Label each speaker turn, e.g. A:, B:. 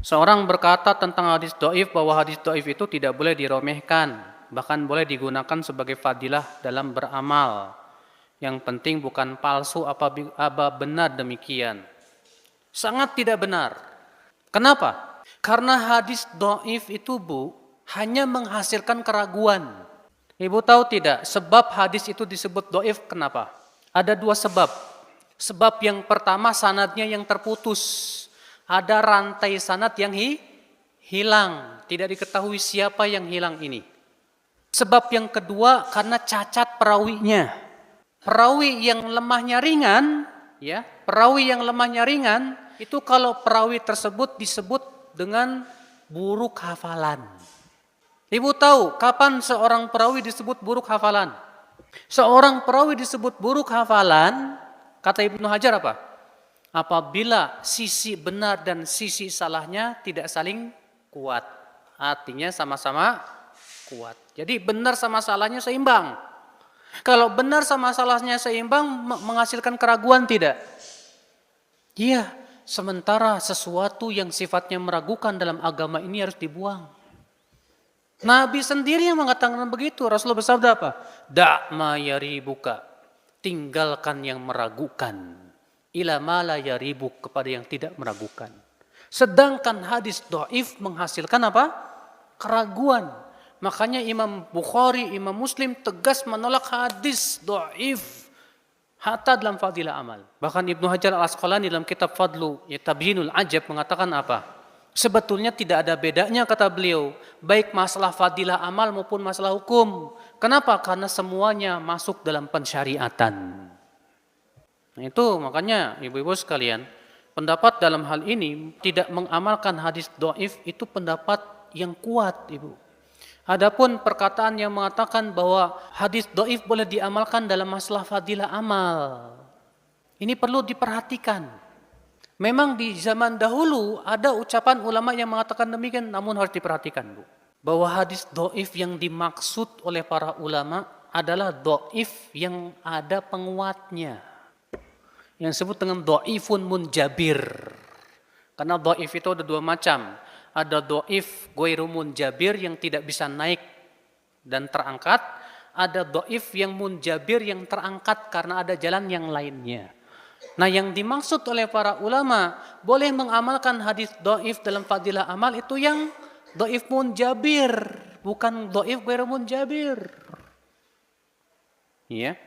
A: Seorang berkata tentang hadis dhaif bahwa hadis dhaif itu tidak boleh diremehkan, bahkan boleh digunakan sebagai fadilah dalam beramal. Yang penting bukan palsu apa benar demikian. Sangat tidak benar. Kenapa? Karena hadis dhaif itu, Bu, hanya menghasilkan keraguan. Ibu tahu tidak sebab hadis itu disebut dhaif kenapa? Ada dua sebab. Sebab yang pertama sanadnya yang terputus. Ada rantai sanad yang hilang. Tidak diketahui siapa yang hilang ini. Sebab yang kedua karena cacat perawinya. Perawi yang lemahnya ringan, ya, perawi yang lemahnya ringan, itu kalau perawi tersebut disebut dengan buruk hafalan. Ibu tahu kapan seorang perawi disebut buruk hafalan? Seorang perawi disebut buruk hafalan, kata Ibnu Hajar apa? Apabila sisi benar dan sisi salahnya tidak saling kuat. Artinya sama-sama kuat. Jadi benar sama salahnya seimbang. Kalau benar sama salahnya seimbang menghasilkan keraguan tidak? Iya, sementara sesuatu yang sifatnya meragukan dalam agama ini harus dibuang. Nabi sendiri yang mengatakan begitu. Rasulullah bersabda apa? Da' ma yaribuka. Tinggalkan yang meragukan. Ila ma la yaribuk, kepada yang tidak meragukan. Sedangkan hadis dhaif menghasilkan apa? Keraguan. Makanya Imam Bukhari, Imam Muslim tegas menolak hadis dhaif hatta dalam fadilah amal. Bahkan Ibnu Hajar Al-Asqalani dalam kitab Fadlu Tabyinul Ajab mengatakan apa? Sebetulnya tidak ada bedanya, kata beliau, baik masalah fadilah amal maupun masalah hukum. Kenapa? Karena semuanya masuk dalam pensyariatan. Nah itu makanya ibu-ibu sekalian, pendapat dalam hal ini tidak mengamalkan hadis dhaif itu pendapat yang kuat, Ibu. Adapun perkataan yang mengatakan bahwa hadis dhaif boleh diamalkan dalam masalah fadilah amal, ini perlu diperhatikan. Memang di zaman dahulu ada ucapan ulama yang mengatakan demikian, namun harus diperhatikan, Bu. Bahwa hadis dhaif yang dimaksud oleh para ulama adalah dhaif yang ada penguatnya. Yang disebut dengan dhaifun munjabir. Karena dhaif itu ada dua macam. Ada dhaif ghairu munjabir yang tidak bisa naik dan terangkat. Ada dhaif yang munjabir yang terangkat karena ada jalan yang lainnya. Nah yang dimaksud oleh para ulama boleh mengamalkan hadis dhaif dalam fadilah amal itu yang dhaif munjabir, bukan dhaif ghairu munjabir. Ya.